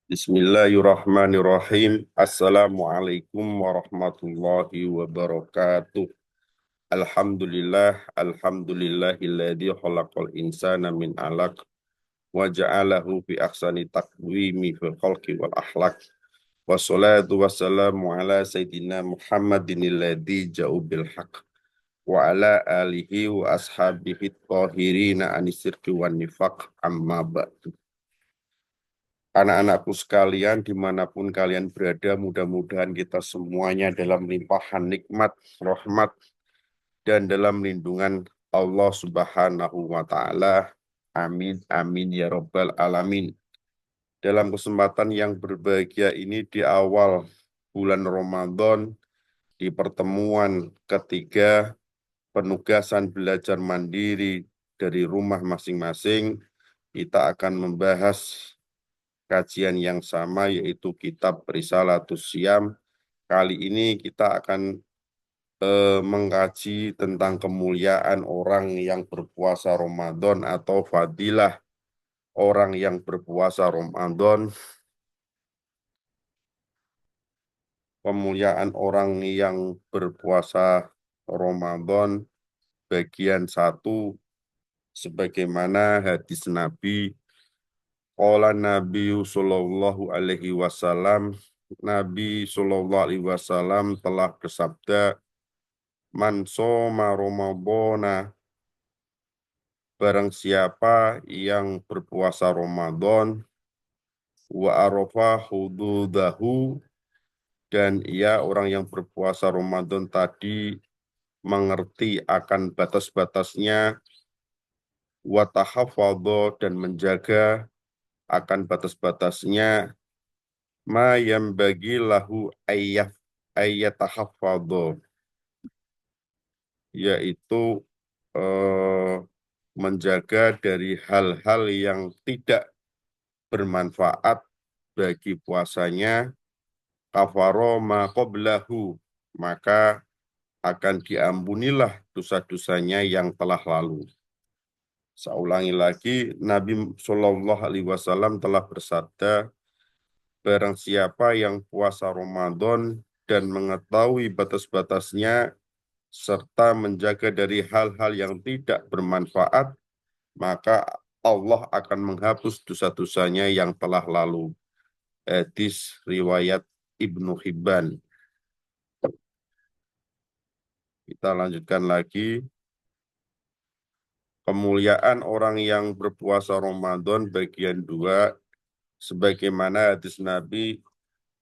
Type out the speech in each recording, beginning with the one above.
Bismillahirrahmanirrahim. Assalamualaikum warahmatullahi wabarakatuh. Alhamdulillahilladzi khalaqal insana min 'alaq wa ja'alahu fi ahsani taqwimi fil khalqi wal akhlaq. Wassalatu wassalamu ala sayyidina Muhammadin alladzi ja'u bil haqq wa ala alihi wa ashabihi thahirina anisirki wan nifaq amma ba'du. Anak-anakku sekalian, dimanapun kalian berada, mudah-mudahan kita semuanya dalam limpahan nikmat, rahmat, dan dalam lindungan Allah Subhanahu wa Ta'ala. Amin, amin, ya Rabbal 'Alamin. Dalam kesempatan yang berbahagia ini, di awal bulan Ramadan, di pertemuan ketiga penugasan belajar mandiri dari rumah masing-masing, kita akan membahas kajian yang sama, yaitu kitab Risalatus Syam. Kali ini kita akan mengkaji tentang kemuliaan orang yang berpuasa Ramadan atau fadilah orang yang berpuasa Ramadan. Kemuliaan orang yang berpuasa Ramadan bagian 1, sebagaimana hadis Nabi. Qala Nabi sallallahu alaihi wasallam, Nabi sallallahu alaihi wasallam telah bersabda, man shoma Ramadhana, barang siapa yang berpuasa Ramadan, wa arafa hududahu, dan ia orang yang berpuasa Ramadan tadi mengerti akan batas-batasnya, wa tahafadha, dan menjaga akan batas-batasnya, ma yang bagi lahu ayyatahafadha, yaitu menjaga dari hal-hal yang tidak bermanfaat bagi puasanya, kafaro ma qablahu, maka akan diampunilah dosa-dosanya yang telah lalu. Saya ulangi lagi, Nabi Shallallahu Alaihi Wasallam telah bersabda, barang siapa yang puasa Ramadan dan mengetahui batas-batasnya serta menjaga dari hal-hal yang tidak bermanfaat, maka Allah akan menghapus dosa-dosanya yang telah lalu. Hadis riwayat Ibnu Hibban. Kita lanjutkan lagi. Kemuliaan orang yang berpuasa Ramadan bagian 2, sebagaimana hadis Nabi.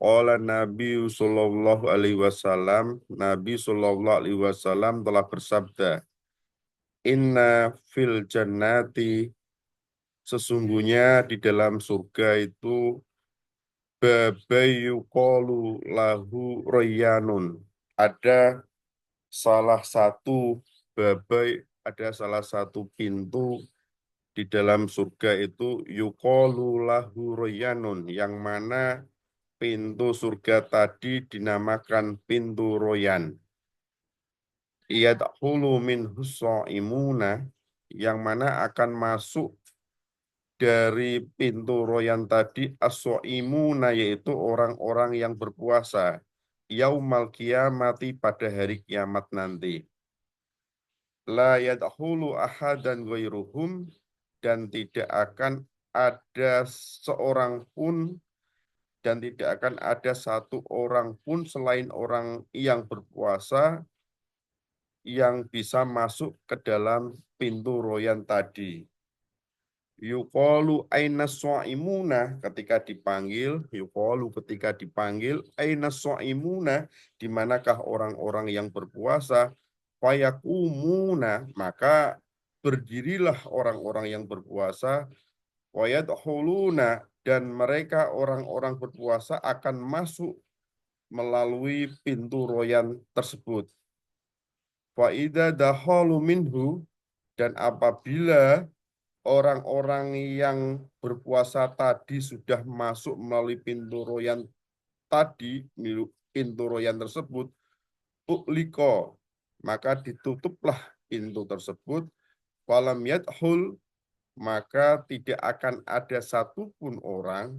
Qala Nabi sallallahu alaihi wasallam, Nabi sallallahu alaihi wasallam telah bersabda, inna fil jannati, sesungguhnya di dalam surga itu, babayuqalu lahu royanun, ada salah satu babai, ada salah satu pintu di dalam surga itu, yuqalu lahu royanun, yang mana pintu surga tadi dinamakan pintu royan. Yadkhulu minhus shaimuna, yang mana akan masuk dari pintu royan tadi as-shaimuna, yaitu orang-orang yang berpuasa, yaumal qiyamati, pada hari kiamat nanti. La yadkhulu ahadan ghairuhum, dan tidak akan ada seorang pun dan tidak akan ada satu orang pun selain orang yang berpuasa yang bisa masuk ke dalam pintu royan tadi. Yuqalu aina shaimuna, ketika dipanggil, yuqalu, ketika dipanggil, aina shaimuna, di manakah orang-orang yang berpuasa, fayakumuna, maka berdirilah orang-orang yang berpuasa, wayadkhuluna, dan mereka orang-orang berpuasa akan masuk melalui pintu royan tersebut. Fa idza dakhalu minhu, dan apabila orang-orang yang berpuasa tadi sudah masuk melalui pintu royan tadi, pintu royan tersebut, maka ditutuplah pintu tersebut, falam yadkhul, maka tidak akan ada satupun orang,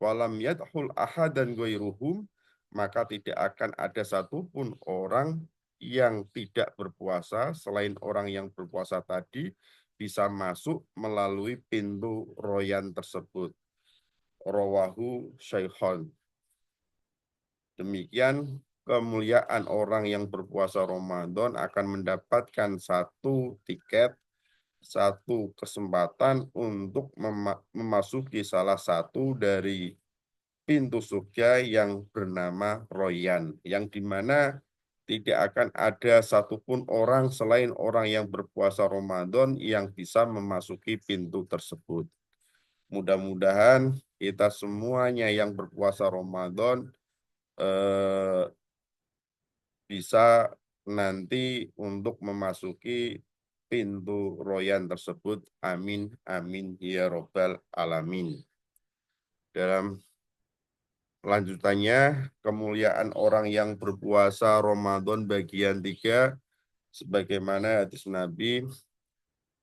walam yadhul ahadan ghairuhum, maka tidak akan ada satupun orang yang tidak berpuasa selain orang yang berpuasa tadi bisa masuk melalui pintu royan tersebut. Rawahu Syaikhon. Demikian kemuliaan orang yang berpuasa Ramadan akan mendapatkan satu tiket, satu kesempatan untuk memasuki salah satu dari pintu surga yang bernama Royan, yang dimana tidak akan ada satupun orang selain orang yang berpuasa Ramadan yang bisa memasuki pintu tersebut. Mudah-mudahan kita semuanya yang berpuasa Ramadan bisa nanti untuk memasuki pintu royan tersebut. Amin, amin, ya robbal alamin. Dalam lanjutannya, kemuliaan orang yang berpuasa Ramadan bagian 3, sebagaimana hadis Nabi,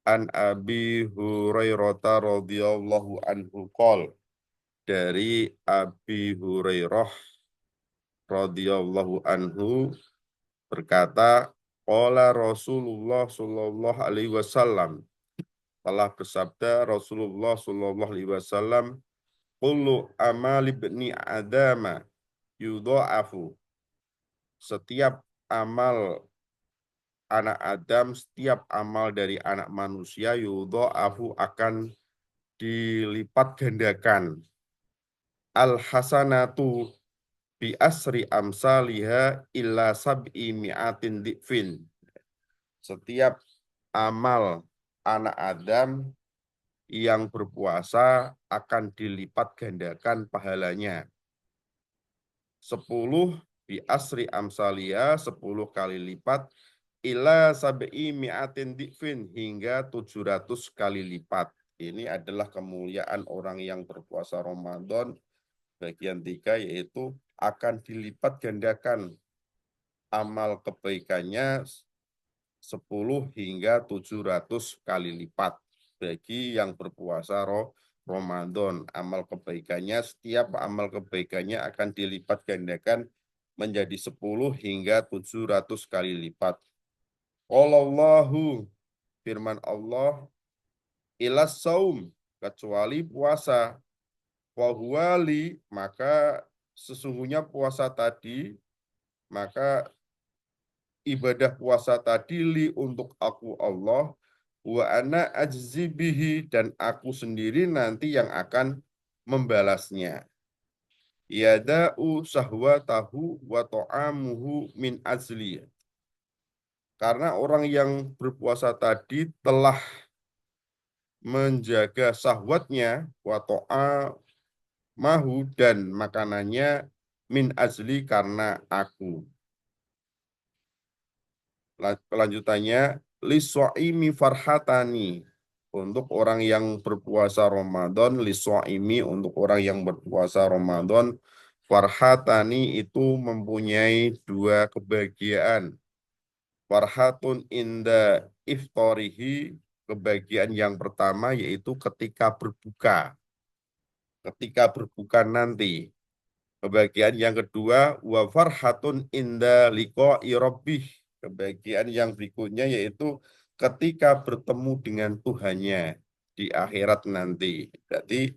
an Abi Hurairah radhiyallahu anhu qol, dari Abi Hurairah radhiyallahu anhu berkata, qala Rasulullah sallallahu alaihi wasallam, telah bersabda Rasulullah sallallahu alaihi wasallam, kullu amal ibni adama yudha'afu, setiap amal anak Adam, setiap amal dari anak manusia yudha'afu akan dilipat gandakan. Al hasanatu bi asri amsaliha illa sab'i mi'atin di'fin. Setiap amal anak Adam yang berpuasa akan dilipat gandakan pahalanya. 10 bi asri amsalia, 10 kali lipat, ila sab'i mi'atin di'fin, hingga 700 kali lipat. Ini adalah kemuliaan orang yang berpuasa Ramadan bagian 3, yaitu akan dilipat gandakan amal kebaikannya 10 hingga 700 kali lipat bagi yang berpuasa Ramadan. Amal kebaikannya, setiap amal kebaikannya akan dilipat gandakan menjadi 10 hingga 700 kali lipat. Allahu, firman Allah, ilas saum, kecuali puasa, wahuwali, maka sesungguhnya puasa tadi, maka ibadah puasa tadi li untuk aku Allah, wa ana ajzi bihi, dan aku sendiri nanti yang akan membalasnya. Yada'u sahwatahu wa ta'amuhu min azli. Karena orang yang berpuasa tadi telah menjaga sahwatnya, wa ta'amahu, dan makanannya min azli, karena aku. Kelanjutannya, liswaimi farhatani, untuk orang yang berpuasa Ramadan, liswaimi, untuk orang yang berpuasa Ramadan, farhatani itu mempunyai 2 kebahagiaan. Farhatun inda iftarihi, kebahagiaan yang pertama yaitu ketika berbuka. Ketika berbuka nanti. Kebahagiaan yang kedua, wa farhatun inda liqa'i rabbih. Kebahagiaan yang berikutnya yaitu ketika bertemu dengan Tuhannya di akhirat nanti. Jadi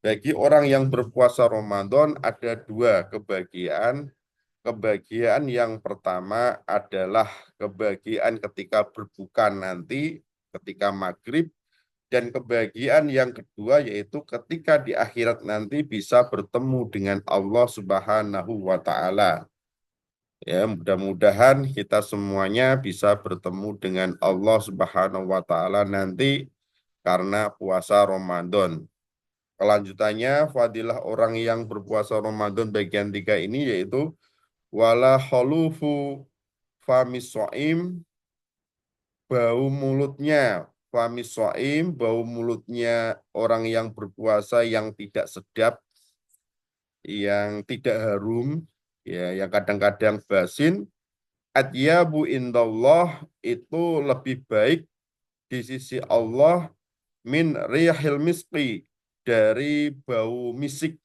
bagi orang yang berpuasa Ramadan ada 2 kebahagiaan. Kebahagiaan yang pertama adalah kebahagiaan ketika berbuka nanti, ketika maghrib. Dan kebahagiaan yang kedua yaitu ketika di akhirat nanti bisa bertemu dengan Allah Subhanahu wa Ta'ala. Ya, mudah-mudahan kita semuanya bisa bertemu dengan Allah Subhanahu wa Ta'ala nanti karena puasa Ramadan. Kelanjutannya, fadilah orang yang berpuasa Ramadan bagian 3 ini yaitu wala khulufu famis shaim, bau mulutnya famis shaim, bau mulutnya orang yang berpuasa yang tidak sedap, yang tidak harum, ya, yang kadang-kadang basin, atyabu indallah, itu lebih baik di sisi Allah min rihil miski, dari bau misik,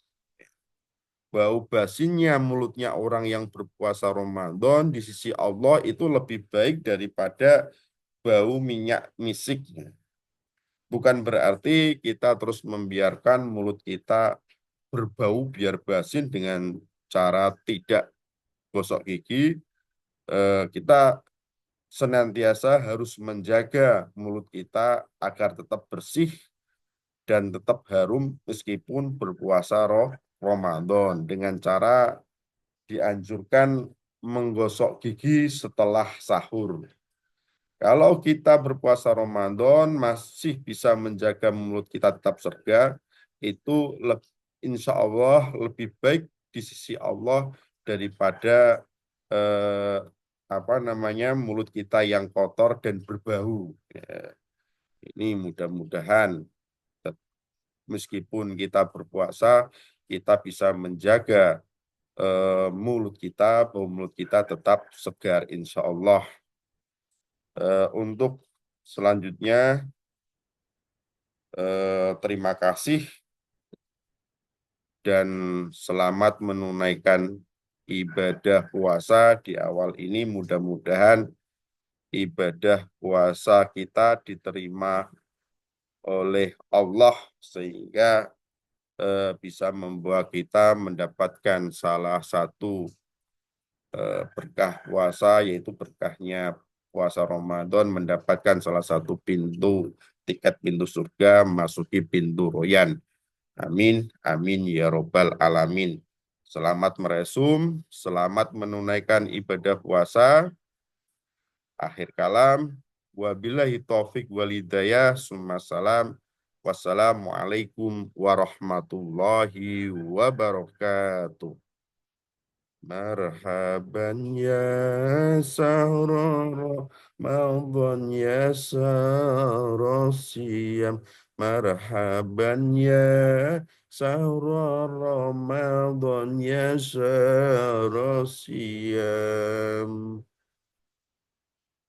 bau basinya mulutnya orang yang berpuasa Ramadan di sisi Allah itu lebih baik daripada bau minyak misik. Bukan berarti kita terus membiarkan mulut kita berbau biar basin dengan cara tidak gosok gigi. Kita senantiasa harus menjaga mulut kita agar tetap bersih dan tetap harum meskipun berpuasa Ramadan dengan cara dianjurkan menggosok gigi setelah sahur. Kalau kita berpuasa Ramadan masih bisa menjaga mulut kita tetap segar, itu insya Allah lebih baik di sisi Allah daripada eh, apa namanya mulut kita yang kotor dan berbau. Ya, ini mudah-mudahan meskipun kita berpuasa, kita bisa menjaga mulut kita, bau mulut kita tetap segar insya Allah. Untuk selanjutnya, terima kasih dan selamat menunaikan ibadah puasa di awal ini. Mudah-mudahan ibadah puasa kita diterima oleh Allah sehingga bisa membawa kita mendapatkan salah satu berkah puasa, yaitu berkahnya puasa Ramadan, mendapatkan salah satu tiket pintu surga, masuki pintu royan. Amin, amin ya robbal alamin. Selamat meresum, selamat menunaikan ibadah puasa. Akhir kalam, wabillahi taufik walidayah, summa salam. Wassalamualaikum warahmatullahi wabarakatuh. Marhaban ya sahra Ramadan ya sahra siyam. Marhaban ya sahra Ramadan ya sahra siyam.